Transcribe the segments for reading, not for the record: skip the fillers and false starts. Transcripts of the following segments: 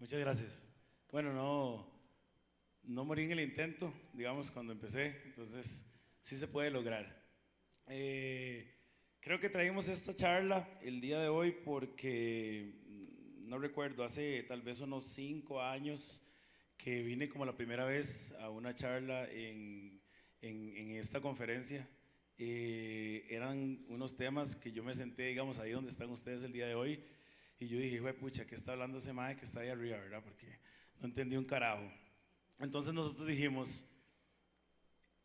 Muchas gracias. Bueno, no morí en el intento, digamos, cuando empecé, entonces sí se puede lograr. Creo que traímos esta charla el día de hoy porque, no recuerdo, hace tal vez unos 5 años que vine como la primera vez a una charla en esta conferencia. Eran unos temas que yo me senté, digamos, ahí donde están ustedes el día de hoy, y yo dije, pucha, ¿qué está hablando ese mae que está ahí arriba, verdad? Porque no entendí un carajo. Entonces nosotros dijimos,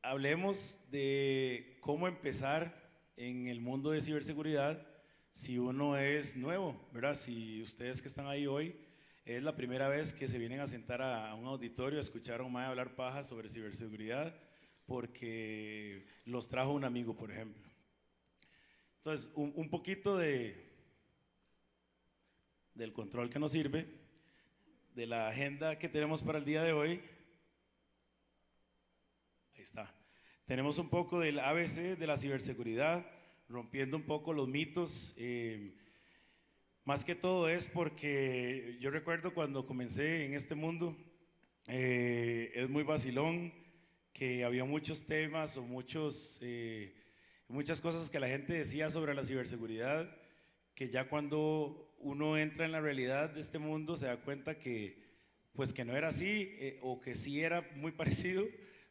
hablemos de cómo empezar en el mundo de ciberseguridad si uno es nuevo, ¿verdad? Si ustedes que están ahí hoy es la primera vez que se vienen a sentar a un auditorio a escuchar a un mae hablar paja sobre ciberseguridad porque los trajo un amigo, por ejemplo. Entonces, un poquito del control que nos sirve, de la agenda que tenemos para el día de hoy. Ahí está. Tenemos un poco del ABC de la ciberseguridad, rompiendo un poco los mitos. Más que todo es porque yo recuerdo cuando comencé en este mundo, es muy vacilón que había muchos temas o muchas cosas que la gente decía sobre la ciberseguridad, que ya cuando uno entra en la realidad de este mundo se da cuenta que pues que no era así, o que sí era muy parecido,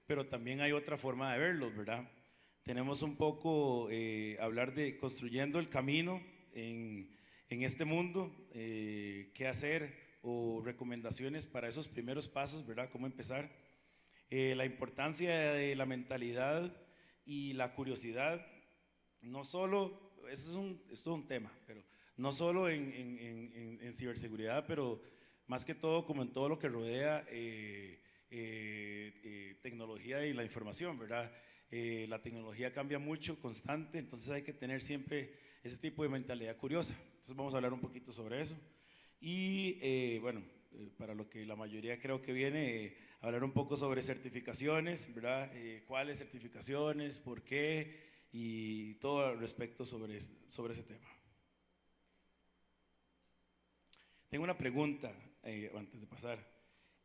pero también hay otra forma de verlos, ¿verdad? Tenemos un poco hablar de construyendo el camino en este mundo, qué hacer o recomendaciones para esos primeros pasos, ¿verdad? Cómo empezar. La importancia de la mentalidad y la curiosidad, no solo, eso es todo un tema, pero no solo en ciberseguridad, pero más que todo como en todo lo que rodea tecnología y la información, ¿verdad? La tecnología cambia mucho, constante, entonces hay que tener siempre ese tipo de mentalidad curiosa. Entonces vamos a hablar un poquito sobre eso. Y bueno, para lo que la mayoría creo que viene, hablar un poco sobre certificaciones, ¿verdad? ¿Cuáles certificaciones? ¿Por qué? Y todo al respecto sobre ese tema. Tengo una pregunta antes de pasar.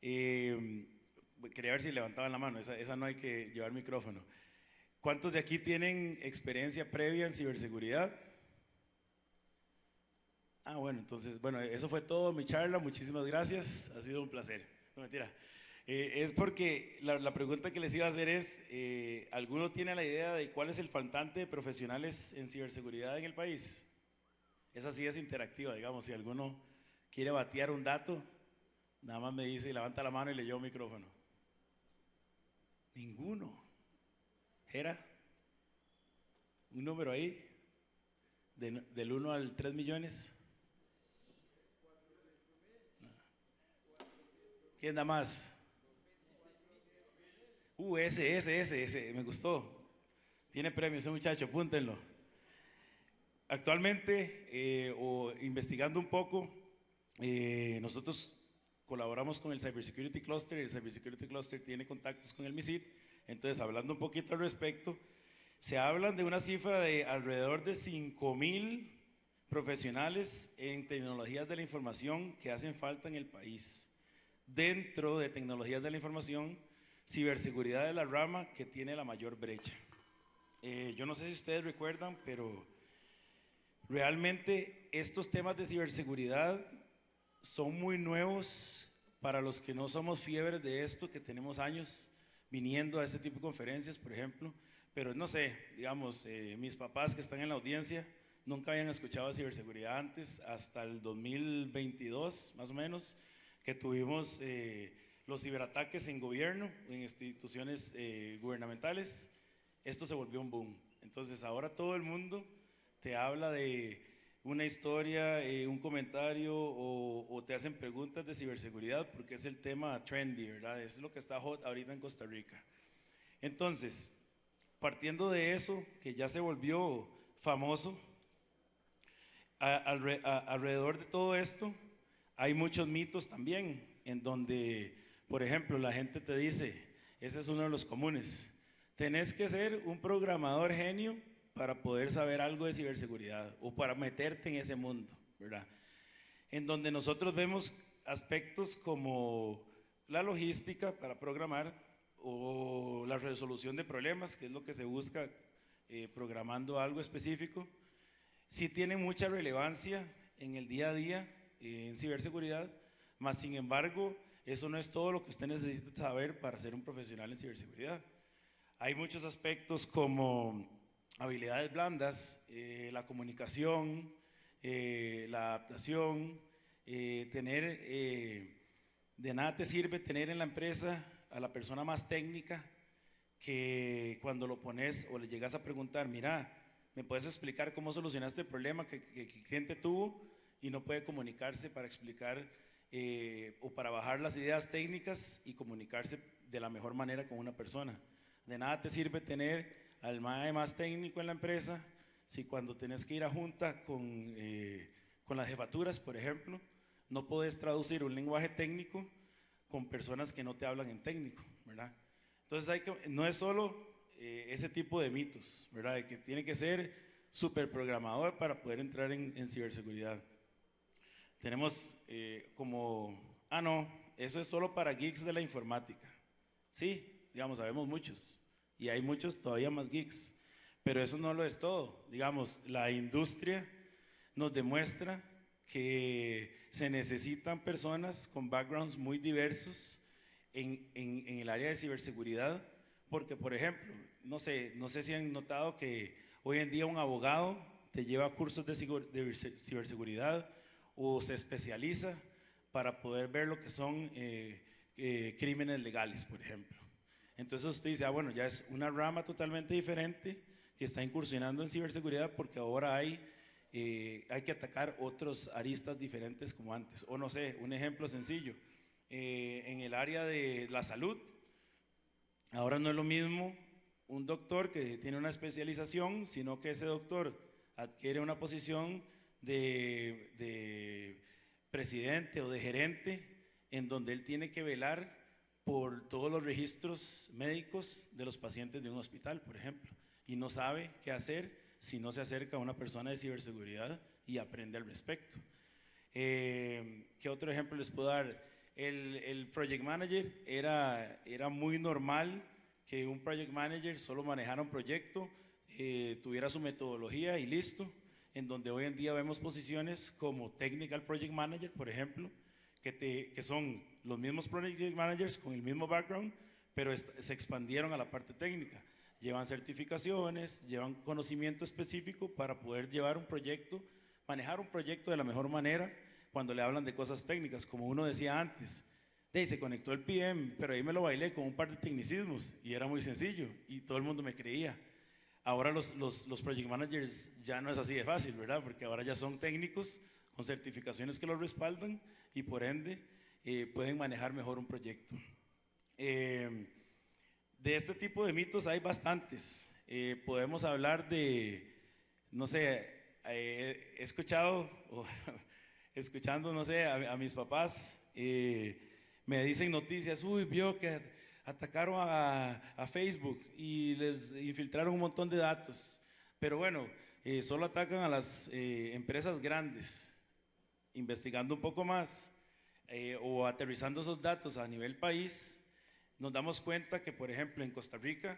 Quería ver si levantaban la mano, esa no hay que llevar micrófono. ¿Cuántos de aquí tienen experiencia previa en ciberseguridad? Ah, bueno, entonces, bueno, eso fue todo mi charla, muchísimas gracias, ha sido un placer. No, mentira. Es porque la pregunta que les iba a hacer es, ¿alguno tiene la idea de cuál es el faltante de profesionales en ciberseguridad en el país? Esa sí es interactiva, digamos, si alguno quiere batear un dato, nada más me dice, levanta la mano y le llevo micrófono. Ninguno. ¿Era? ¿Un número ahí? ¿Del 1 al 3 millones? ¿Quién da más? Ese, me gustó. Tiene premio ese muchacho, apúntenlo. Actualmente, o investigando un poco, nosotros colaboramos con el Cybersecurity Cluster. El Cybersecurity Cluster tiene contactos con el MISID. Entonces, hablando un poquito al respecto, se hablan de una cifra de alrededor de 5,000 profesionales en tecnologías de la información que hacen falta en el país. Dentro de tecnologías de la información, ciberseguridad es la rama que tiene la mayor brecha. Yo no sé si ustedes recuerdan, pero realmente estos temas de ciberseguridad son muy nuevos para los que no somos fiebres de esto, que tenemos años viniendo a este tipo de conferencias, por ejemplo. Pero no sé, digamos, mis papás que están en la audiencia nunca habían escuchado de ciberseguridad antes, hasta el 2022 más o menos, que tuvimos los ciberataques en gobierno, en instituciones gubernamentales. Esto se volvió un boom. Entonces ahora todo el mundo te habla de una historia, un comentario o te hacen preguntas de ciberseguridad porque es el tema trendy, ¿verdad? Es lo que está hot ahorita en Costa Rica. Entonces, partiendo de eso, que ya se volvió famoso, alrededor de todo esto hay muchos mitos también, en donde, por ejemplo, la gente te dice, ese es uno de los comunes, tenés que ser un programador genio para poder saber algo de ciberseguridad o para meterte en ese mundo, ¿verdad? En donde nosotros vemos aspectos como la logística para programar o la resolución de problemas, que es lo que se busca programando algo específico, sí tienen mucha relevancia en el día a día en ciberseguridad, mas sin embargo, eso no es todo lo que usted necesita saber para ser un profesional en ciberseguridad. Hay muchos aspectos como habilidades blandas, la comunicación, la adaptación, de nada te sirve tener en la empresa a la persona más técnica que cuando lo pones o le llegas a preguntar, mira, ¿me puedes explicar cómo solucionaste el problema que el cliente tuvo? Y no puede comunicarse para explicar o para bajar las ideas técnicas y comunicarse de la mejor manera con una persona. De nada te sirve tener al mae más técnico en la empresa si cuando tenés que ir a junta con las jefaturas, por ejemplo, no puedes traducir un lenguaje técnico con personas que no te hablan en técnico, ¿verdad? Entonces no es solo ese tipo de mitos, ¿verdad? De que tiene que ser súper programador para poder entrar en ciberseguridad. Tenemos no, eso es solo para geeks de la informática. Sí, digamos, sabemos muchos y hay muchos todavía más geeks, pero eso no lo es todo. Digamos, la industria nos demuestra que se necesitan personas con backgrounds muy diversos en el área de ciberseguridad, porque por ejemplo, no sé si han notado que hoy en día un abogado te lleva cursos de ciberseguridad o se especializa para poder ver lo que son crímenes legales, por ejemplo. Entonces usted dice, bueno, ya es una rama totalmente diferente que está incursionando en ciberseguridad porque ahora hay que atacar otros aristas diferentes como antes. O no sé, un ejemplo sencillo, en el área de la salud, ahora no es lo mismo un doctor que tiene una especialización, sino que ese doctor adquiere una posición de presidente o de gerente en donde él tiene que velar por todos los registros médicos de los pacientes de un hospital, por ejemplo, y no sabe qué hacer si no se acerca a una persona de ciberseguridad y aprende al respecto. ¿Qué otro ejemplo les puedo dar? El project manager era muy normal que un project manager solo manejara un proyecto, tuviera su metodología y listo, en donde hoy en día vemos posiciones como technical project manager, por ejemplo, que son los mismos project managers con el mismo background, pero se expandieron a la parte técnica. Llevan certificaciones, llevan conocimiento específico para poder llevar un proyecto, manejar un proyecto de la mejor manera cuando le hablan de cosas técnicas, como uno decía antes. Se conectó el PM, pero ahí me lo bailé con un par de tecnicismos y era muy sencillo y todo el mundo me creía. Ahora los project managers ya no es así de fácil, ¿verdad? Porque ahora ya son técnicos con certificaciones que los respaldan y por ende pueden manejar mejor un proyecto. De este tipo de mitos hay bastantes. Podemos hablar de, no sé, he escuchado, escuchando, no sé, a mis papás, me dicen noticias, uy, vio que atacaron a Facebook y les infiltraron un montón de datos. Pero bueno, solo atacan a las empresas grandes. Investigando un poco más o aterrizando esos datos a nivel país, nos damos cuenta que, por ejemplo, en Costa Rica,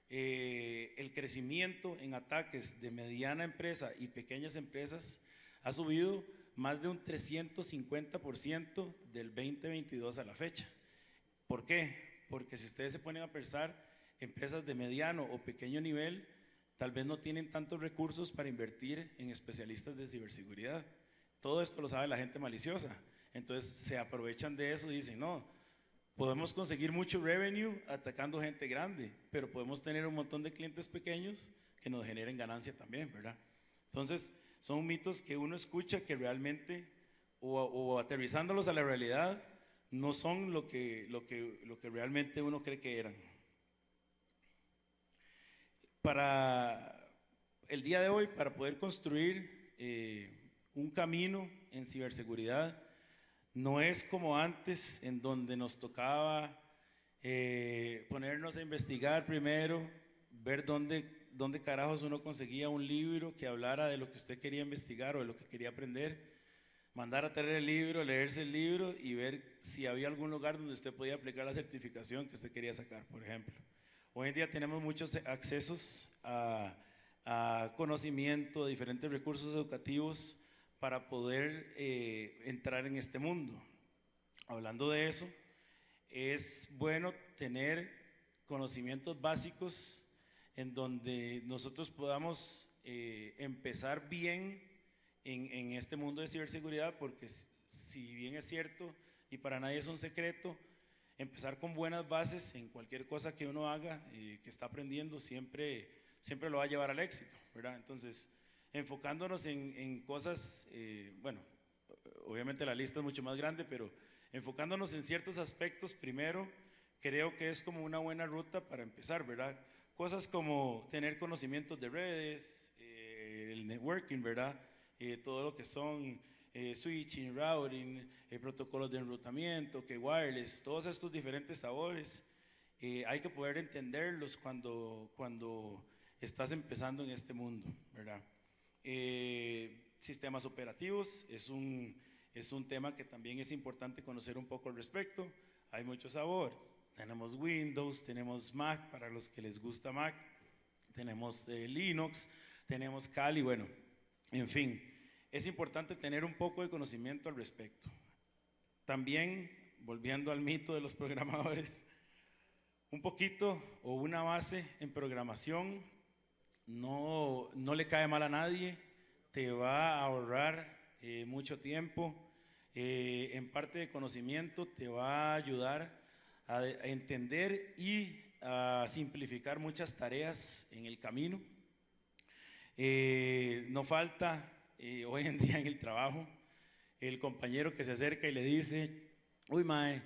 el crecimiento en ataques de mediana empresa y pequeñas empresas ha subido más de un 350% del 2022 a la fecha. ¿Por qué? Porque si ustedes se ponen a pensar, empresas de mediano o pequeño nivel tal vez no tienen tantos recursos para invertir en especialistas de ciberseguridad. Todo esto lo sabe la gente maliciosa. Entonces se aprovechan de eso y dicen, no, podemos conseguir mucho revenue atacando gente grande, pero podemos tener un montón de clientes pequeños que nos generen ganancia también, ¿verdad? Entonces son mitos que uno escucha que realmente, o aterrizándolos a la realidad, no son lo que realmente uno cree que eran. Para el día de hoy, para poder construir un camino en ciberseguridad, no es como antes, en donde nos tocaba ponernos a investigar primero, ver dónde carajos uno conseguía un libro que hablara de lo que usted quería investigar o de lo que quería aprender. mandar a traer el libro, leerse el libro y ver si había algún lugar donde usted podía aplicar la certificación que usted quería sacar, por ejemplo. Hoy en día tenemos muchos accesos a conocimiento, a diferentes recursos educativos para poder entrar en este mundo. Hablando de eso, es bueno tener conocimientos básicos en donde nosotros podamos empezar bien en este mundo de ciberseguridad, porque si bien es cierto y para nadie es un secreto, empezar con buenas bases en cualquier cosa que uno haga, que está aprendiendo, siempre lo va a llevar al éxito, ¿verdad? Entonces, enfocándonos en cosas, bueno, obviamente la lista es mucho más grande, pero enfocándonos en ciertos aspectos primero, creo que es como una buena ruta para empezar, ¿verdad? Cosas como tener conocimientos de redes, el networking, ¿verdad? Todo lo que son switching, routing, protocolos de enrutamiento, que wireless, todos estos diferentes sabores, hay que poder entenderlos cuando estás empezando en este mundo, ¿verdad? Sistemas operativos es un tema que también es importante conocer un poco al respecto. Hay muchos sabores. Tenemos Windows, tenemos Mac para los que les gusta Mac, tenemos Linux, tenemos Kali, bueno, en fin, es importante tener un poco de conocimiento al respecto. También, volviendo al mito de los programadores, un poquito o una base en programación no le cae mal a nadie, te va a ahorrar mucho tiempo, en parte de conocimiento te va a ayudar a entender y a simplificar muchas tareas en el camino. No falta hoy en día en el trabajo el compañero que se acerca y le dice: uy, mae,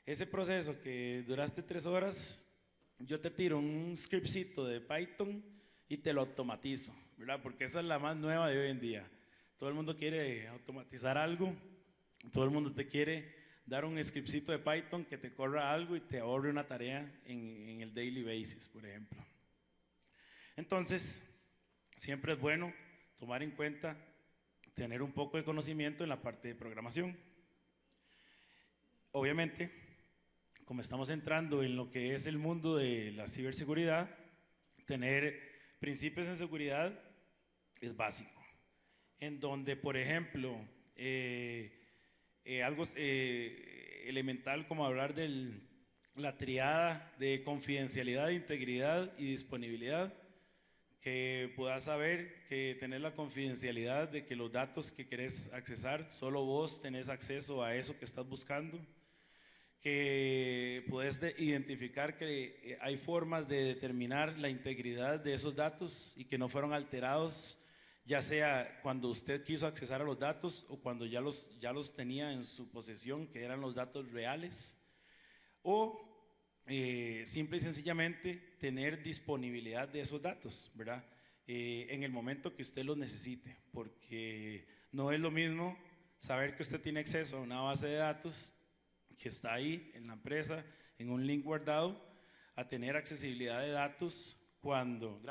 ese proceso que duraste 3 horas, yo te tiro un scriptcito de Python y te lo automatizo, ¿verdad? Porque esa es la más nueva de hoy en día. Todo el mundo quiere automatizar algo, todo el mundo te quiere dar un scriptcito de Python que te corra algo y te ahorre una tarea en el daily basis, por ejemplo. Entonces, siempre es bueno tomar en cuenta tener un poco de conocimiento en la parte de programación. Obviamente, como estamos entrando en lo que es el mundo de la ciberseguridad, tener principios en seguridad es básico. En donde, por ejemplo, algo elemental como hablar de la triada de confidencialidad, integridad y disponibilidad, que puedas saber que tenés la confidencialidad de que los datos que querés accesar, solo vos tenés acceso a eso que estás buscando, que puedes identificar que hay formas de determinar la integridad de esos datos y que no fueron alterados, ya sea cuando usted quiso accesar a los datos o cuando ya los tenía en su posesión, que eran los datos reales, o simple y sencillamente tener disponibilidad de esos datos, ¿verdad? En el momento que usted los necesite, porque no es lo mismo saber que usted tiene acceso a una base de datos que está ahí en la empresa, en un link guardado, a tener accesibilidad de datos cuando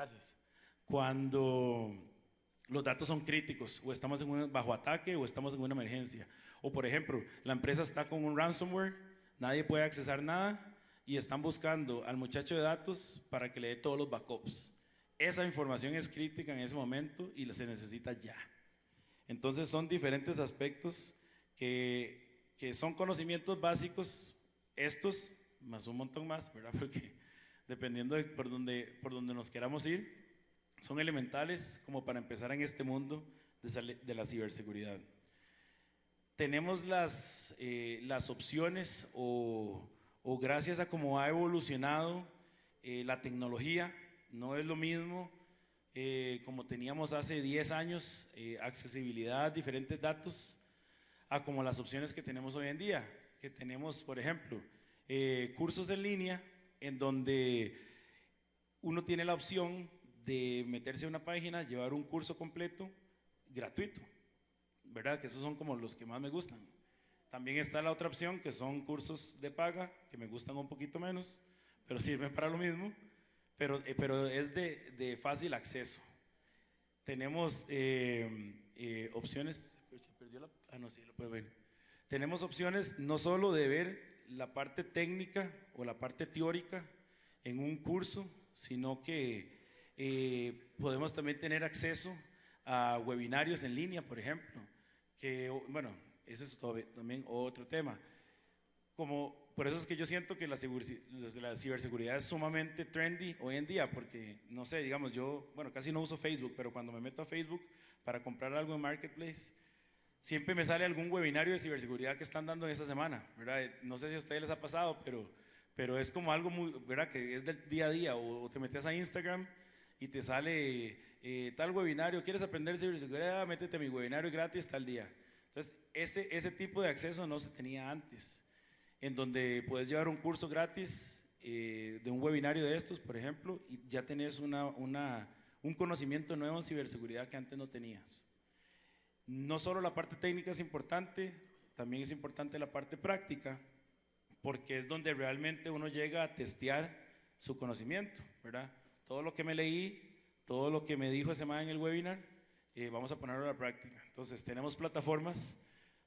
los datos son críticos, o estamos bajo ataque, o estamos en una emergencia. O por ejemplo, la empresa está con un ransomware, nadie puede accesar nada, y están buscando al muchacho de datos para que le dé todos los backups. Esa información es crítica en ese momento y se necesita ya. Entonces son diferentes aspectos que son conocimientos básicos, estos, más un montón más, ¿verdad? Porque dependiendo de por donde nos queramos ir, son elementales como para empezar en este mundo de la ciberseguridad. Tenemos las opciones o gracias a cómo ha evolucionado la tecnología, no es lo mismo como teníamos hace 10 años, accesibilidad a diferentes datos, a como las opciones que tenemos hoy en día, que tenemos, por ejemplo, cursos en línea en donde uno tiene la opción de meterse a una página, llevar un curso completo gratuito, ¿verdad? Que esos son como los que más me gustan. También está la otra opción, que son cursos de paga, que me gustan un poquito menos, pero sirven para lo mismo, pero es de fácil acceso. Tenemos opciones. ¿Se perdió no, sí, lo puede ver. Tenemos opciones no solo de ver la parte técnica o la parte teórica en un curso, sino que podemos también tener acceso a webinarios en línea, por ejemplo, que, bueno, ese es también otro tema. Por eso es que yo siento que la ciberseguridad es sumamente trendy hoy en día, porque, no sé, digamos, yo, bueno, casi no uso Facebook, pero cuando me meto a Facebook para comprar algo en Marketplace, siempre me sale algún webinario de ciberseguridad que están dando en esta semana, ¿verdad? No sé si a ustedes les ha pasado, pero es como algo muy, ¿verdad? Que es del día a día, o te metes a Instagram y te sale tal webinario, ¿quieres aprender ciberseguridad? Métete a mi webinario gratis tal día. Entonces, ese tipo de acceso no se tenía antes, en donde puedes llevar un curso gratis de un webinario de estos, por ejemplo, y ya tenés un conocimiento nuevo en ciberseguridad que antes no tenías. No solo la parte técnica es importante, también es importante la parte práctica, porque es donde realmente uno llega a testear su conocimiento, ¿verdad? Todo lo que me leí, todo lo que me dijo ese man en el webinar, vamos a ponerlo a la práctica. Entonces, tenemos plataformas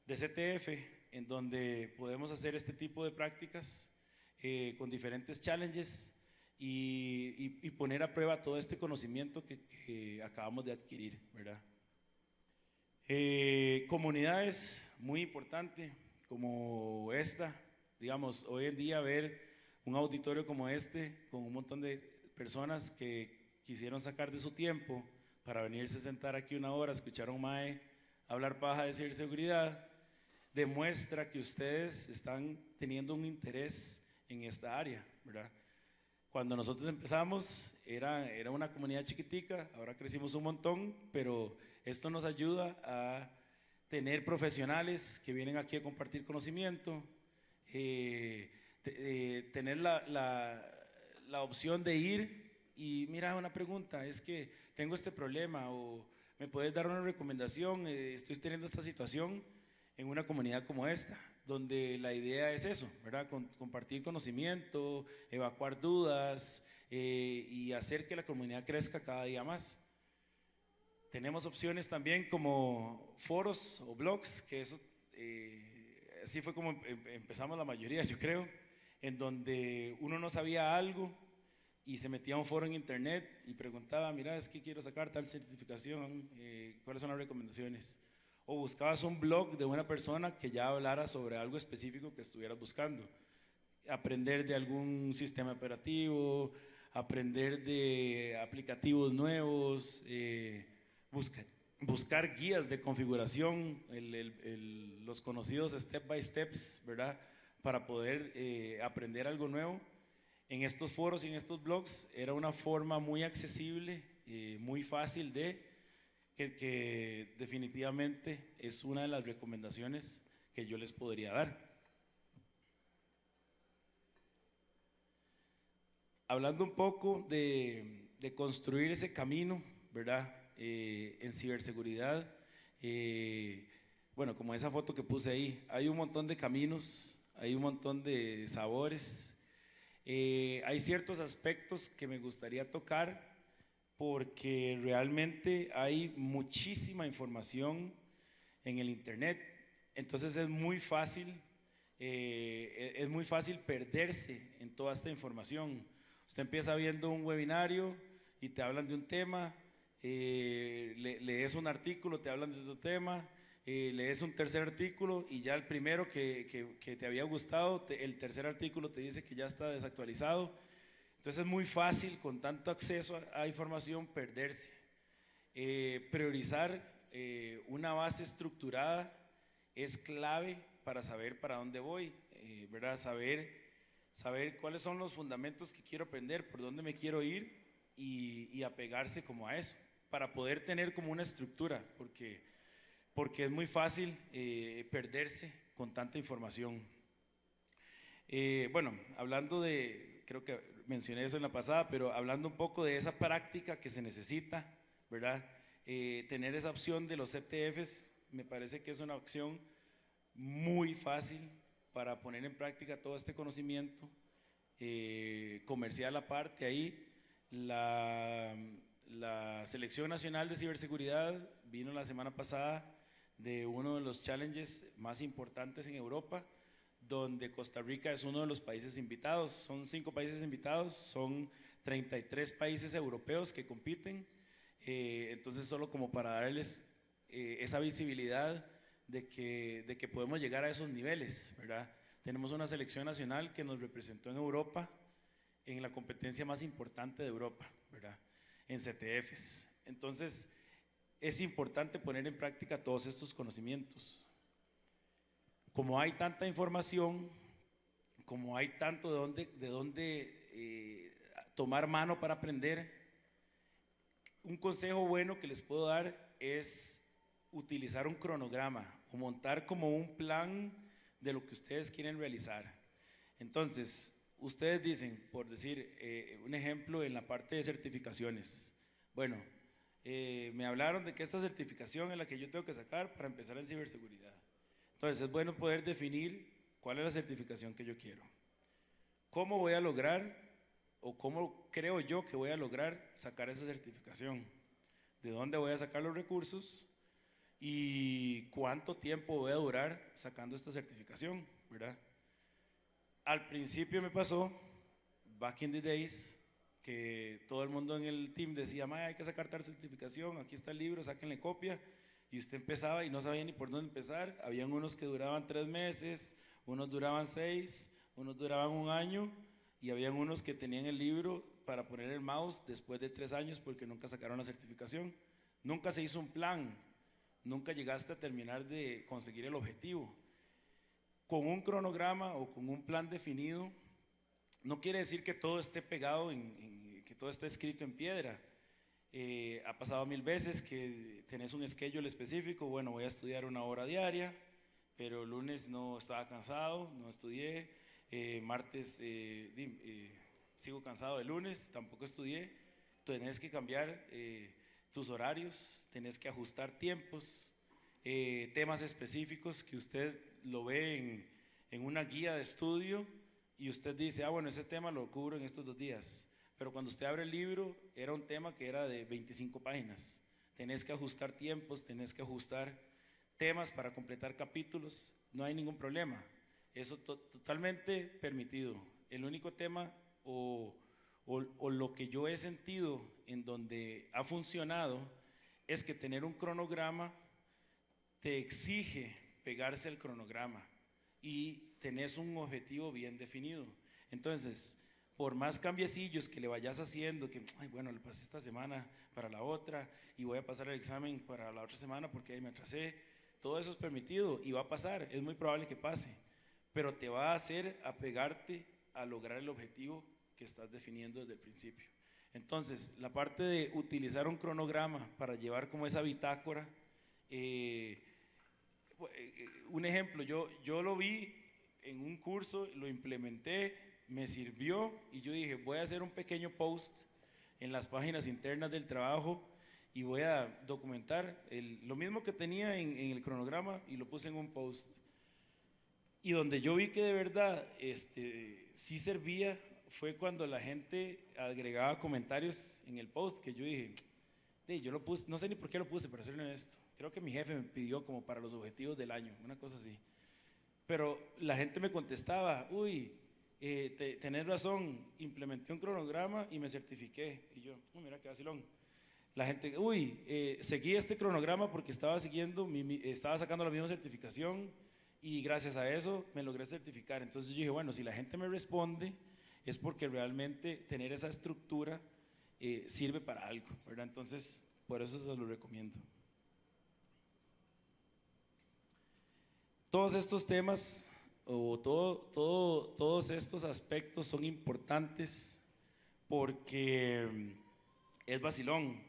de CTF en donde podemos hacer este tipo de prácticas con diferentes challenges y poner a prueba todo este conocimiento que acabamos de adquirir, ¿verdad? Comunidades, muy importante, como esta, digamos, hoy en día ver un auditorio como este, con un montón de personas que quisieron sacar de su tiempo para venirse a sentar aquí una hora, escuchar a un mae hablar paja de ciberseguridad, demuestra que ustedes están teniendo un interés en esta área, ¿verdad? Cuando nosotros empezamos era una comunidad chiquitica, ahora crecimos un montón, pero esto nos ayuda a tener profesionales que vienen aquí a compartir conocimiento, tener la opción de ir y mira, una pregunta, es que tengo este problema o me puedes dar una recomendación, estoy teniendo esta situación en una comunidad como esta, donde la idea es eso, ¿verdad? Compartir conocimiento, evacuar dudas y hacer que la comunidad crezca cada día más. Tenemos opciones también como foros o blogs, que eso así fue como empezamos la mayoría, yo creo, en donde uno no sabía algo y se metía a un foro en internet y preguntaba, mira, es que quiero sacar tal certificación, ¿cuáles son las recomendaciones? O buscabas un blog de una persona que ya hablara sobre algo específico que estuvieras buscando. Aprender de algún sistema operativo, aprender de aplicativos nuevos, buscar guías de configuración, los conocidos step by steps, ¿verdad? Para poder aprender algo nuevo. En estos foros y en estos blogs era una forma muy accesible, muy fácil que definitivamente es una de las recomendaciones que yo les podría dar. Hablando un poco de construir ese camino, ¿verdad? En ciberseguridad, bueno, como esa foto que puse ahí, hay un montón de caminos, hay un montón de sabores, hay ciertos aspectos que me gustaría tocar porque realmente hay muchísima información en el internet, entonces es muy fácil perderse en toda esta información. Usted empieza viendo un webinario y te hablan de un tema, lees un artículo, te hablan de otro tema, lees un tercer artículo y ya el primero que te había gustado, el tercer artículo te dice que ya está desactualizado. Entonces es muy fácil con tanto acceso a información perderse. Priorizar una base estructurada es clave para saber para dónde voy, ¿verdad? Saber cuáles son los fundamentos que quiero aprender, por dónde me quiero ir y apegarse como a eso, para poder tener como una estructura, porque es muy fácil perderse con tanta información. Bueno, hablando creo que mencioné eso en la pasada, pero hablando un poco de esa práctica que se necesita, ¿verdad? Tener esa opción de los CTFs me parece que es una opción muy fácil para poner en práctica todo este conocimiento, comercial aparte ahí. La Selección Nacional de Ciberseguridad vino la semana pasada, de uno de los challenges más importantes en Europa, donde Costa Rica es uno de los países invitados. Son 5 países invitados, son 33 países europeos que compiten. Entonces, solo como para darles esa visibilidad de que podemos llegar a esos niveles, ¿verdad? Tenemos una selección nacional que nos representó en Europa, en la competencia más importante de Europa, ¿verdad? En CTFs. Entonces, es importante poner en práctica todos estos conocimientos. Como hay tanta información, como hay tanto de dónde tomar mano para aprender, un consejo bueno que les puedo dar es utilizar un cronograma o montar como un plan de lo que ustedes quieren realizar. Entonces, ustedes dicen, por decir un ejemplo en la parte de certificaciones, bueno, me hablaron de que esta certificación es la que yo tengo que sacar para empezar en ciberseguridad. Entonces, es bueno poder definir cuál es la certificación que yo quiero. ¿Cómo voy a lograr o cómo creo yo que voy a lograr sacar esa certificación? ¿De dónde voy a sacar los recursos? ¿Y cuánto tiempo voy a durar sacando esta certificación? ¿Verdad? Al principio me pasó, back in the days, que todo el mundo en el team decía, hay que sacar tal certificación, aquí está el libro, sáquenle copia. Y usted empezaba y no sabía ni por dónde empezar. Habían unos que duraban 3 meses, unos duraban 6, unos duraban 1 año, y habían unos que tenían el libro para poner el mouse después de 3 años porque nunca sacaron la certificación. Nunca se hizo un plan, nunca llegaste a terminar de conseguir el objetivo. Con un cronograma o con un plan definido, no quiere decir que todo esté pegado, que todo esté escrito en piedra. Ha pasado 1000 veces que tenés un schedule específico, bueno, voy a estudiar 1 hora diaria, pero el lunes no estaba cansado, no estudié, martes sigo cansado, el lunes tampoco estudié. Tenés que cambiar tus horarios, tenés que ajustar tiempos, temas específicos que usted lo ve en una guía de estudio y usted dice, bueno, ese tema lo cubro en estos 2 días. Pero cuando usted abre el libro, era un tema que era de 25 páginas. Tenés que ajustar tiempos, tenés que ajustar temas para completar capítulos, no hay ningún problema. Eso totalmente permitido. El único tema o lo que yo he sentido en donde ha funcionado es que tener un cronograma te exige pegarse al cronograma y tenés un objetivo bien definido. Entonces, por más cambiecillos que le vayas haciendo, que bueno, le pasé esta semana para la otra y voy a pasar el examen para la otra semana porque ahí me atrasé, todo eso es permitido y va a pasar, es muy probable que pase, pero te va a hacer apegarte a lograr el objetivo que estás definiendo desde el principio. Entonces, la parte de utilizar un cronograma para llevar como esa bitácora, un ejemplo, yo lo vi en un curso, lo implementé, me sirvió y yo dije, voy a hacer un pequeño post en las páginas internas del trabajo y voy a documentar lo mismo que tenía en el cronograma y lo puse en un post. Y donde yo vi que de verdad sí servía fue cuando la gente agregaba comentarios en el post, que yo dije, yo lo puse, no sé ni por qué lo puse, para ser honesto. Creo que mi jefe me pidió como para los objetivos del año, una cosa así. Pero la gente me contestaba, tenés razón, implementé un cronograma y me certifiqué. Y yo, mira qué vacilón. La gente, seguí este cronograma porque estaba sacando la misma certificación y gracias a eso me logré certificar. Entonces yo dije, bueno, si la gente me responde es porque realmente tener esa estructura sirve para algo, ¿verdad? Entonces, por eso se lo recomiendo. Todos estos temas o todos estos aspectos son importantes porque es vacilón.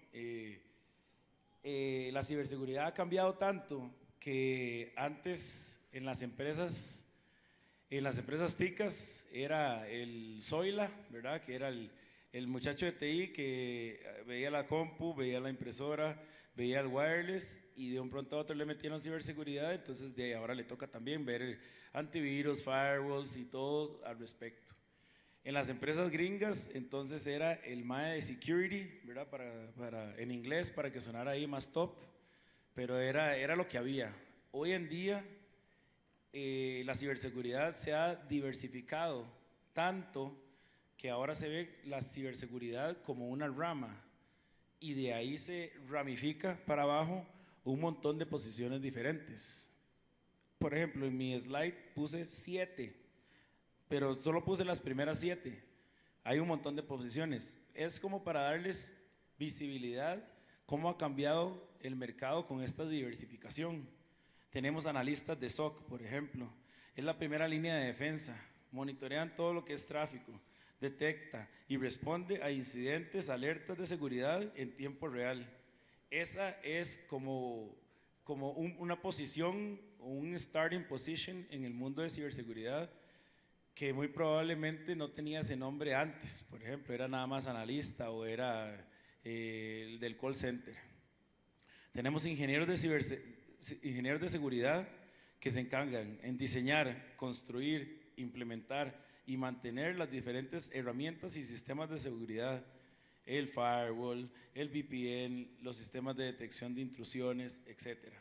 La ciberseguridad ha cambiado tanto que antes en las empresas ticas era el Zoila, ¿verdad? Que era el muchacho de TI que veía la compu, veía la impresora, veía el wireless y de un pronto a otro le metieron ciberseguridad, entonces de ahora le toca también ver antivirus, firewalls y todo al respecto. En las empresas gringas, entonces era el MAE de security, ¿verdad? En inglés, para que sonara ahí más top, pero era lo que había. Hoy en día la ciberseguridad se ha diversificado tanto que ahora se ve la ciberseguridad como una rama y de ahí se ramifica para abajo un montón de posiciones diferentes. Por ejemplo, en mi slide puse 7, pero solo puse las primeras 7. Hay un montón de posiciones. Es como para darles visibilidad cómo ha cambiado el mercado con esta diversificación. Tenemos analistas de SOC, por ejemplo. Es la primera línea de defensa. Monitorean todo lo que es tráfico, detecta y responde a incidentes, alertas de seguridad en tiempo real. Esa es como una posición, un starting position en el mundo de ciberseguridad que muy probablemente no tenía ese nombre antes. Por ejemplo, era nada más analista o era el del call center. Tenemos ingenieros de seguridad que se encargan en diseñar, construir, implementar y mantener las diferentes herramientas y sistemas de seguridad, el firewall, el VPN, los sistemas de detección de intrusiones, etc.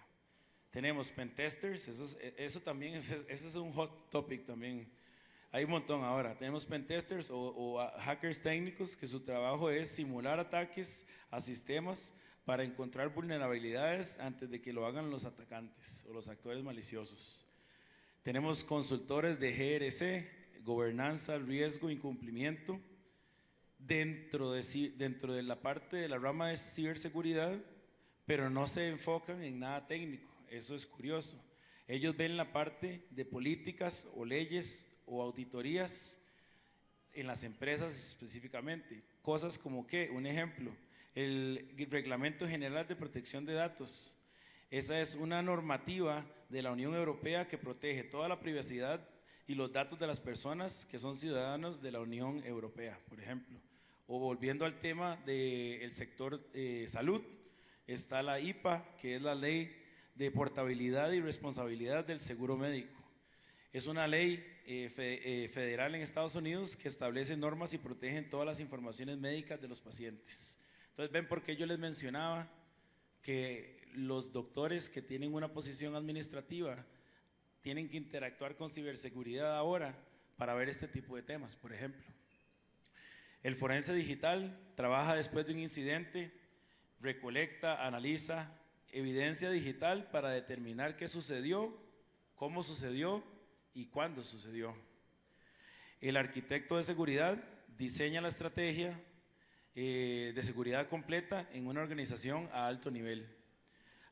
Tenemos pentesters, eso también ese es un hot topic también. Hay un montón ahora. Tenemos pentesters o hackers técnicos que su trabajo es simular ataques a sistemas para encontrar vulnerabilidades antes de que lo hagan los atacantes o los actores maliciosos. Tenemos consultores de GRC, gobernanza, riesgo, incumplimiento. Dentro de la parte de la rama de ciberseguridad, pero no se enfocan en nada técnico. Eso es curioso. Ellos ven la parte de políticas o leyes o auditorías en las empresas específicamente. Cosas como que, un ejemplo, el Reglamento General de Protección de Datos. Esa es una normativa de la Unión Europea que protege toda la privacidad y los datos de las personas que son ciudadanos de la Unión Europea, por ejemplo. O volviendo al tema del sector salud, está la IPA, que es la Ley de Portabilidad y Responsabilidad del Seguro Médico. Es una ley federal en Estados Unidos que establece normas y protege todas las informaciones médicas de los pacientes. Entonces, ven por qué yo les mencionaba que los doctores que tienen una posición administrativa tienen que interactuar con ciberseguridad ahora para ver este tipo de temas, por ejemplo. El forense digital trabaja después de un incidente, recolecta, analiza evidencia digital para determinar qué sucedió, cómo sucedió y cuándo sucedió. El arquitecto de seguridad diseña la estrategia de seguridad completa en una organización a alto nivel.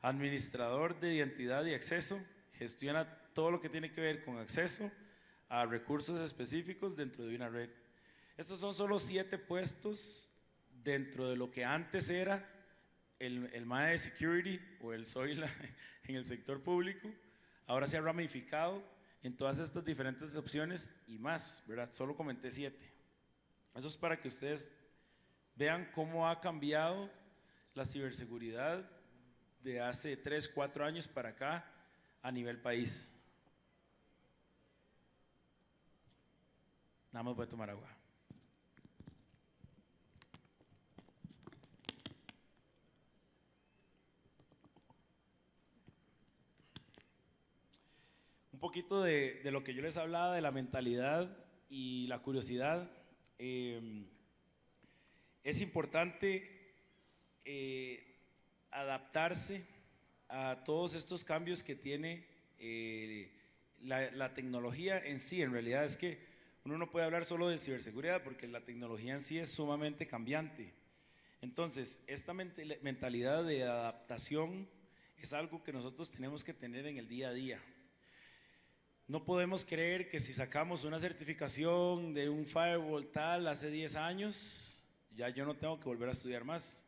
Administrador de identidad y acceso gestiona todo lo que tiene que ver con acceso a recursos específicos dentro de una red. Estos son solo 7 puestos dentro de lo que antes era el MAE de Security o el SOILA en el sector público. Ahora se ha ramificado en todas estas diferentes opciones y más, ¿verdad? Solo comenté 7. Eso es para que ustedes vean cómo ha cambiado la ciberseguridad de hace 3, 4 años para acá a nivel país. Nada más voy a tomar agua. Un poquito de lo que yo les hablaba de la mentalidad y la curiosidad. Es importante adaptarse a todos estos cambios que tiene la tecnología en sí. En realidad es que uno no puede hablar solo de ciberseguridad porque la tecnología en sí es sumamente cambiante. Entonces, esta mentalidad de adaptación es algo que nosotros tenemos que tener en el día a día. No podemos creer que si sacamos una certificación de un firewall tal hace 10 años, ya yo no tengo que volver a estudiar más.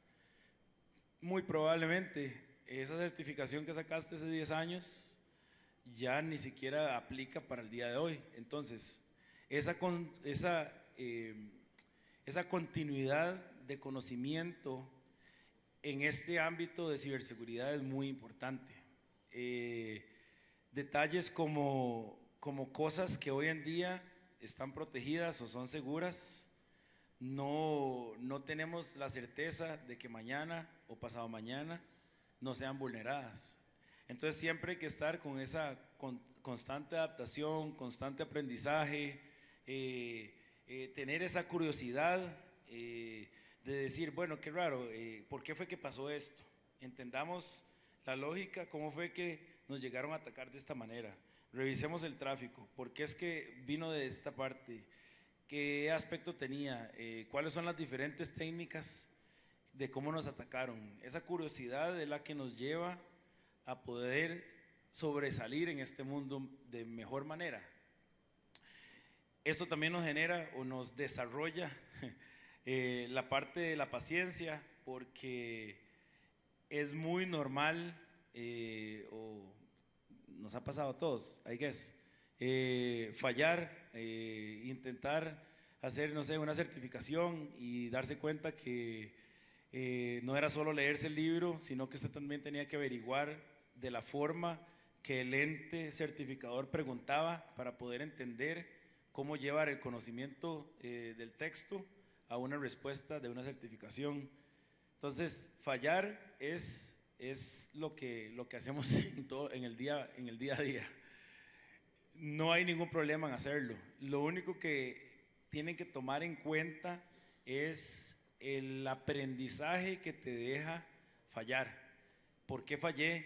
Muy probablemente esa certificación que sacaste hace 10 años ya ni siquiera aplica para el día de hoy. Entonces, esa continuidad de conocimiento en este ámbito de ciberseguridad es muy importante. Detalles como cosas que hoy en día están protegidas o son seguras, no tenemos la certeza de que mañana o pasado mañana no sean vulneradas. Entonces siempre hay que estar con esa constante adaptación, constante aprendizaje, tener esa curiosidad de decir, bueno, qué raro, ¿por qué fue que pasó esto? Entendamos la lógica, cómo fue que nos llegaron a atacar de esta manera. Revisemos el tráfico, ¿por qué es que vino de esta parte? ¿Qué aspecto tenía? ¿Cuáles son las diferentes técnicas de cómo nos atacaron? Esa curiosidad es la que nos lleva a poder sobresalir en este mundo de mejor manera. Esto también nos genera o nos desarrolla la parte de la paciencia, porque es muy normal, o nos ha pasado a todos, I guess, fallar, intentar hacer, no sé, una certificación y darse cuenta que no era solo leerse el libro, sino que usted también tenía que averiguar de la forma que el ente certificador preguntaba para poder entender cómo llevar el conocimiento del texto a una respuesta de una certificación. Entonces, fallar es lo que hacemos en el día a día. No hay ningún problema en hacerlo. Lo único que tienen que tomar en cuenta es el aprendizaje que te deja fallar. ¿Por qué fallé?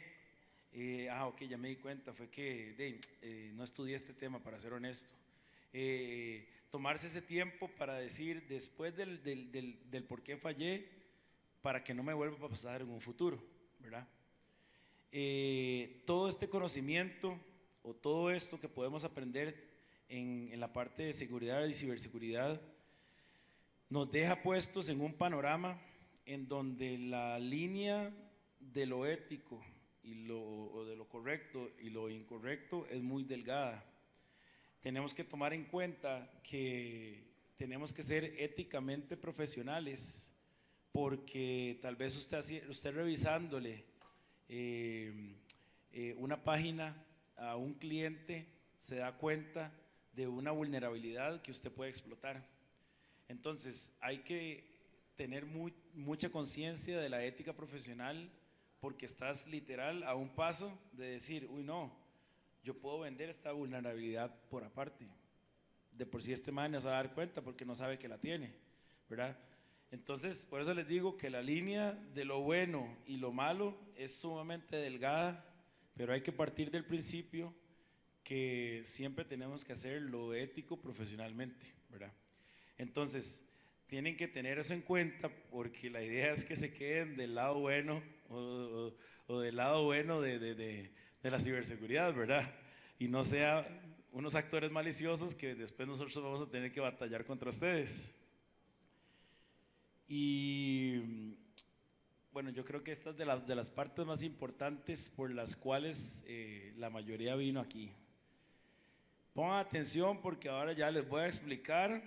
Ok, ya me di cuenta, fue que no estudié este tema, para ser honesto. Tomarse ese tiempo para decir, después del por qué fallé, para que no me vuelva a pasar en un futuro, ¿verdad? Todo este conocimiento o todo esto que podemos aprender en la parte de seguridad y ciberseguridad nos deja puestos en un panorama en donde la línea de lo ético o de lo correcto y lo incorrecto es muy delgada. Tenemos que tomar en cuenta que tenemos que ser éticamente profesionales, porque tal vez usted revisándole una página a un cliente se da cuenta de una vulnerabilidad que usted puede explotar. Entonces hay que tener mucha conciencia de la ética profesional, porque estás literal a un paso de decir, uy no, yo puedo vender esta vulnerabilidad por aparte. De por sí este man no se va a dar cuenta porque no sabe que la tiene, ¿verdad? Entonces, por eso les digo que la línea de lo bueno y lo malo es sumamente delgada, pero hay que partir del principio que siempre tenemos que hacer lo ético profesionalmente, ¿verdad? Entonces, tienen que tener eso en cuenta, porque la idea es que se queden del lado bueno o del lado bueno de la ciberseguridad, ¿verdad? Y no sea unos actores maliciosos que después nosotros vamos a tener que batallar contra ustedes. Y bueno, yo creo que esta es de las partes más importantes por las cuales la mayoría vino aquí. Pongan atención, porque ahora ya les voy a explicar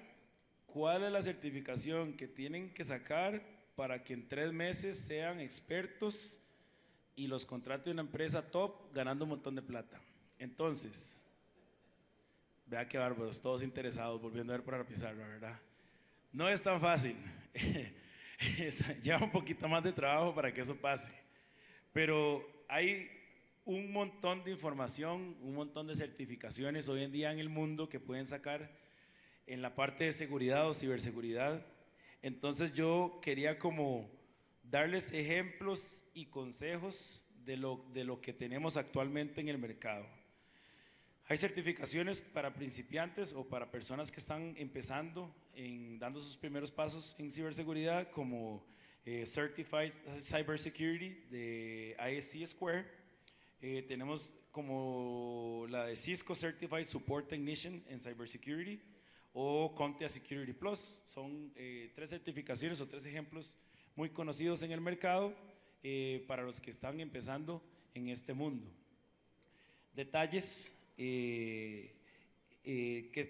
cuál es la certificación que tienen que sacar para que en 3 meses sean expertos y los contrate una empresa top ganando un montón de plata. Entonces, vea qué bárbaros, todos interesados, volviendo a ver por la pizarra, ¿verdad? No es tan fácil. Lleva un poquito más de trabajo para que eso pase. Pero hay un montón de información, un montón de certificaciones hoy en día en el mundo que pueden sacar en la parte de seguridad o ciberseguridad. Entonces yo quería como darles ejemplos y consejos de lo que tenemos actualmente en el mercado. Hay certificaciones para principiantes o para personas que están empezando, dando sus primeros pasos en ciberseguridad, como Certified Cybersecurity de ISC Square. Tenemos como la de Cisco Certified Support Technician en Cybersecurity, o CompTIA Security Plus. Son 3 certificaciones o 3 ejemplos muy conocidos en el mercado para los que están empezando en este mundo. Detalles: que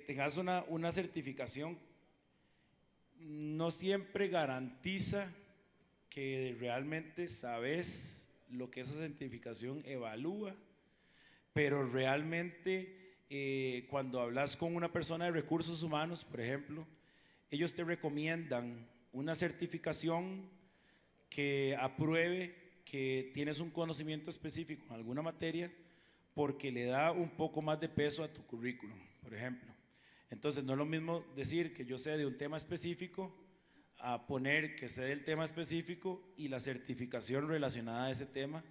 tengas una certificación no siempre garantiza que realmente sabes lo que esa certificación evalúa, pero realmente cuando hablas con una persona de recursos humanos, por ejemplo, ellos te recomiendan una certificación que apruebe que tienes un conocimiento específico en alguna materia porque le da un poco más de peso a tu currículum, por ejemplo. Entonces, no es lo mismo decir que yo sé de un tema específico a poner que sé del tema específico y la certificación relacionada a ese tema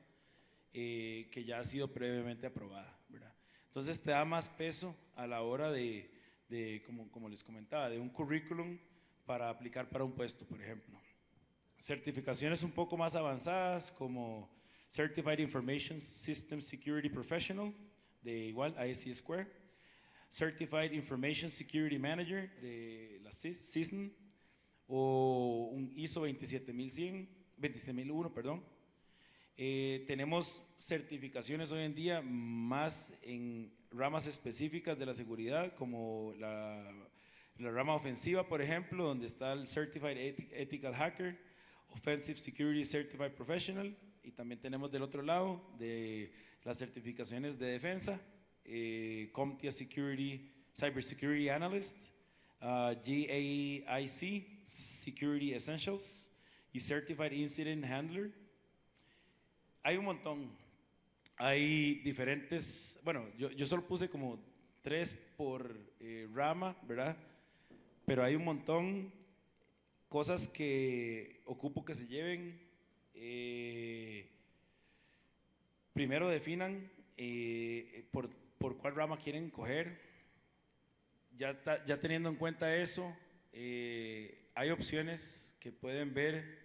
que ya ha sido previamente aprobada, ¿verdad? Entonces, te da más peso a la hora como les comentaba, de un currículum para aplicar para un puesto, por ejemplo. Certificaciones un poco más avanzadas como Certified Information System Security Professional, de igual ISC Square, Certified Information Security Manager de la CISN, o un ISO 27001, perdón. Tenemos certificaciones hoy en día más en ramas específicas de la seguridad, como la rama ofensiva, por ejemplo, donde está el Certified Ethical Hacker, Offensive Security Certified Professional, y también tenemos del otro lado de las certificaciones de defensa, CompTIA Cyber Security Analyst, GAIC Security Essentials y Certified Incident Handler. Hay un montón, hay diferentes, bueno, yo solo puse como 3 por rama, ¿verdad? Pero hay un montón, cosas que ocupo que se lleven. Primero definan por cuál rama quieren coger. Ya teniendo en cuenta eso, hay opciones que pueden ver,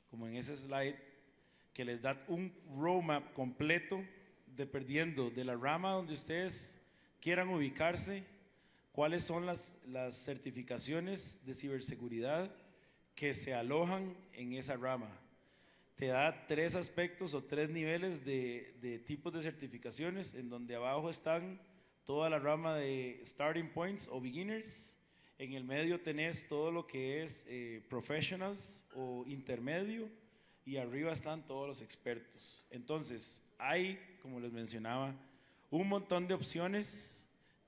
como en ese slide, que les da un roadmap completo dependiendo de la rama donde ustedes quieran ubicarse, cuáles son las certificaciones de ciberseguridad que se alojan en esa rama. Te da 3 aspectos o 3 niveles de tipos de certificaciones, en donde abajo están toda la rama de starting points o beginners. En el medio tenés todo lo que es professionals o intermedio, y arriba están todos los expertos. Entonces, hay, como les mencionaba, un montón de opciones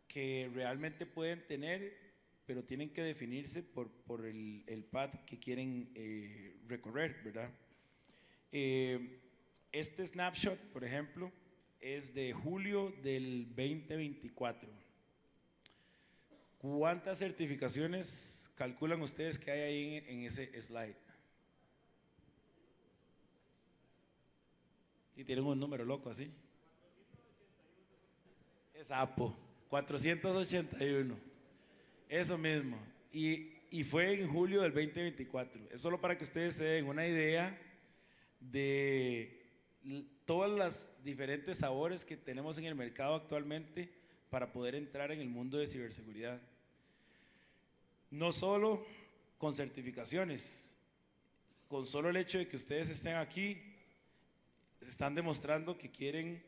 que realmente pueden tener, pero tienen que definirse por el path que quieren recorrer, ¿verdad? Este snapshot, por ejemplo, es de julio del 2024. ¿Cuántas certificaciones calculan ustedes que hay ahí en ese slide? Si tienen un número loco así. Es sapo, 481. Eso mismo. Y fue en julio del 2024. Es solo para que ustedes se den una idea de todas las diferentes sabores que tenemos en el mercado actualmente para poder entrar en el mundo de ciberseguridad. No solo con certificaciones, con solo el hecho de que ustedes estén aquí, están demostrando que quieren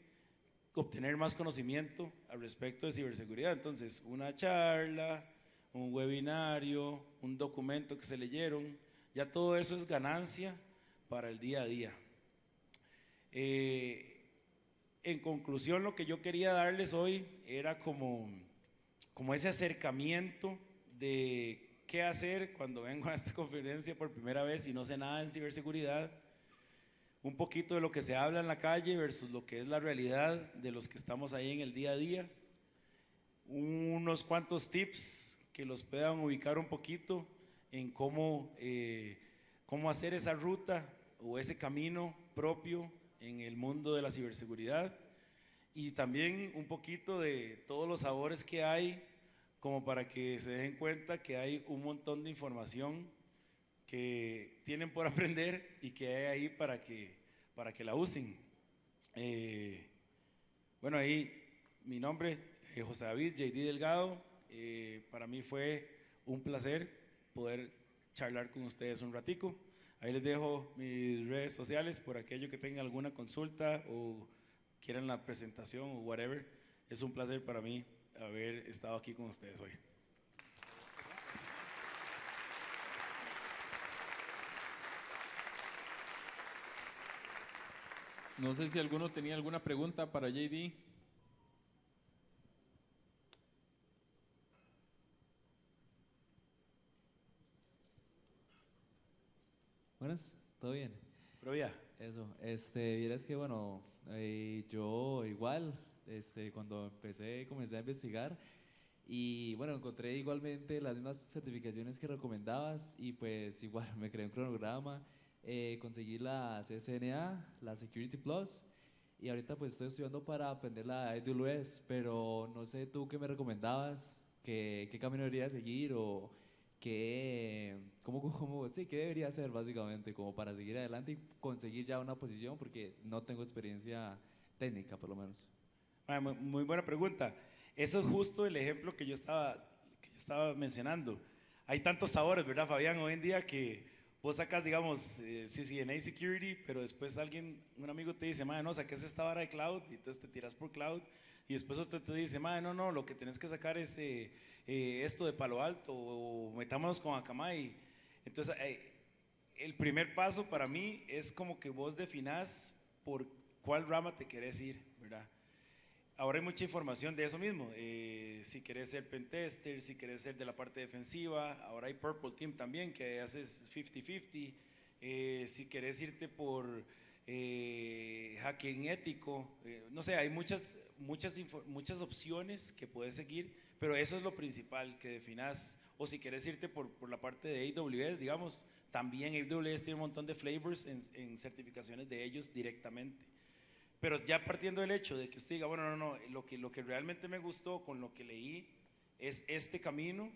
obtener más conocimiento al respecto de ciberseguridad. Entonces, una charla, un webinario, un documento que se leyeron, ya todo eso es ganancia para el día a día. En conclusión, lo que yo quería darles hoy era como ese acercamiento de qué hacer cuando vengo a esta conferencia por primera vez y no sé nada en ciberseguridad, un poquito de lo que se habla en la calle versus lo que es la realidad de los que estamos ahí en el día a día, unos cuantos tips que los puedan ubicar un poquito en cómo hacer esa ruta o ese camino propio en el mundo de la ciberseguridad, y también un poquito de todos los sabores que hay, como para que se den cuenta que hay un montón de información que tienen por aprender y que hay ahí para que la usen. Bueno, ahí mi nombre, José David JD Delgado. Para mí fue un placer poder charlar con ustedes un ratico. Ahí les dejo mis redes sociales por aquello que tengan alguna consulta o quieran la presentación o whatever. Es un placer para mí haber estado aquí con ustedes hoy. No sé si alguno tenía alguna pregunta para JD. Buenas, ¿todo bien? Pero ya. Eso, vieras que bueno, yo igual, cuando comencé a investigar y bueno, encontré igualmente las mismas certificaciones que recomendabas y pues igual me creé un cronograma, conseguí la CCNA, la Security Plus y ahorita pues estoy estudiando para aprender la AWS, pero no sé tú qué me recomendabas, qué camino debería seguir o sí, qué debería hacer básicamente como para seguir adelante y conseguir ya una posición porque no tengo experiencia técnica por lo menos. Muy buena pregunta. Eso es justo el ejemplo que yo estaba mencionando. Hay tantos sabores, ¿verdad, Fabián? Hoy en día que vos sacas, digamos, CCNA Security, pero después un amigo te dice, madre, no, saques esta vara de cloud, y entonces te tiras por cloud, y después otro te dice, madre, no, lo que tenés que sacar es esto de Palo Alto, o metámonos con Akamai. Entonces, el primer paso para mí es como que vos definás por cuál rama te querés ir, ¿verdad? Ahora hay mucha información de eso mismo. Si querés ser pentester, si querés ser de la parte defensiva, ahora hay Purple Team también que haces 50-50. Si querés irte por hacking ético, no sé, hay muchas opciones que puedes seguir, pero eso es lo principal que definas. O si querés irte por la parte de AWS, digamos, también AWS tiene un montón de flavors en certificaciones de ellos directamente. Pero ya partiendo del hecho de que usted diga, bueno, no, lo que realmente me gustó con lo que leí es este camino,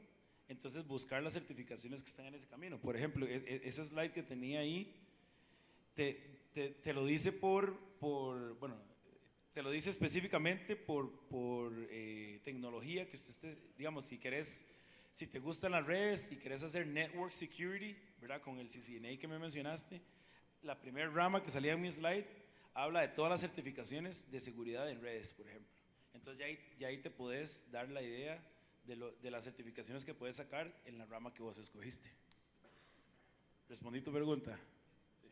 entonces buscar las certificaciones que están en ese camino. Por ejemplo, ese slide que tenía ahí, te lo dice bueno, te lo dice específicamente por tecnología, que usted esté, digamos, si te gustan las redes y querés hacer Network Security, ¿verdad? Con el CCNA que me mencionaste, la primera rama que salía en mi slide habla de todas las certificaciones de seguridad en redes, por ejemplo. Entonces ya ahí te puedes dar la idea de las certificaciones que puedes sacar en la rama que vos escogiste. ¿Respondí tu pregunta? Sí.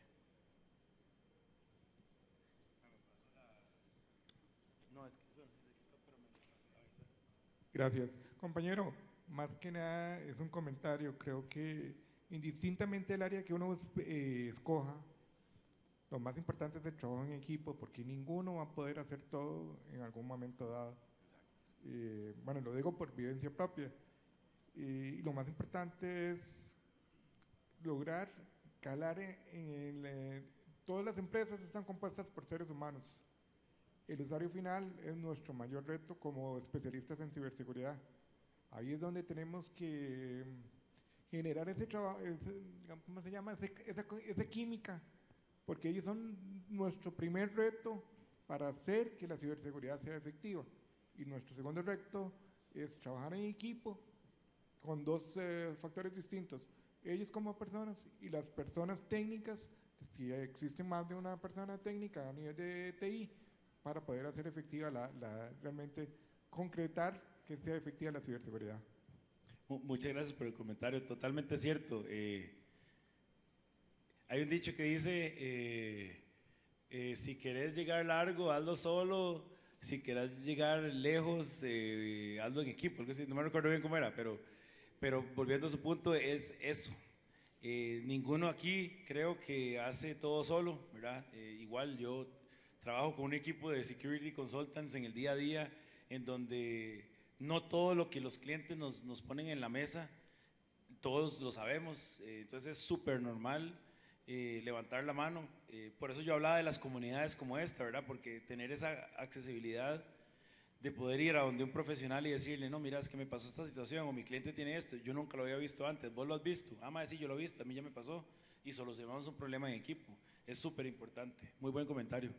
No, es que, bueno, sí, pero me pasó la vista. Gracias. Compañero, más que nada es un comentario. Creo que indistintamente del área que uno escoja, lo más importante es el trabajo en equipo, porque ninguno va a poder hacer todo en algún momento dado. Bueno, lo digo por vivencia propia. Y lo más importante es lograr calar todas las empresas están compuestas por seres humanos. El usuario final es nuestro mayor reto como especialistas en ciberseguridad. Ahí es donde tenemos que generar ese trabajo, ¿cómo se llama? Esa química, porque ellos son nuestro primer reto para hacer que la ciberseguridad sea efectiva. Y nuestro segundo reto es trabajar en equipo con dos factores distintos. Ellos como personas y las personas técnicas, si existe más de una persona técnica a nivel de TI, para poder hacer efectiva realmente concretar que sea efectiva la ciberseguridad. Muchas gracias por el comentario, totalmente cierto. Hay un dicho que dice, si querés llegar largo, hazlo solo, si querés llegar lejos, hazlo en equipo, algo así, no me recuerdo bien cómo era, pero volviendo a su punto, es eso. Ninguno aquí creo que hace todo solo, ¿verdad? Igual yo trabajo con un equipo de security consultants en el día a día, en donde no todo lo que los clientes nos ponen en la mesa, todos lo sabemos, entonces es súper normal levantar la mano. Por eso yo hablaba de las comunidades como esta, ¿verdad? Porque tener esa accesibilidad de poder ir a donde un profesional y decirle, no, mira, es que me pasó esta situación, o mi cliente tiene esto, yo nunca lo había visto antes, vos lo has visto, sí, yo lo he visto, a mí ya me pasó, y solucionamos un problema en equipo. Es súper importante. Muy buen comentario.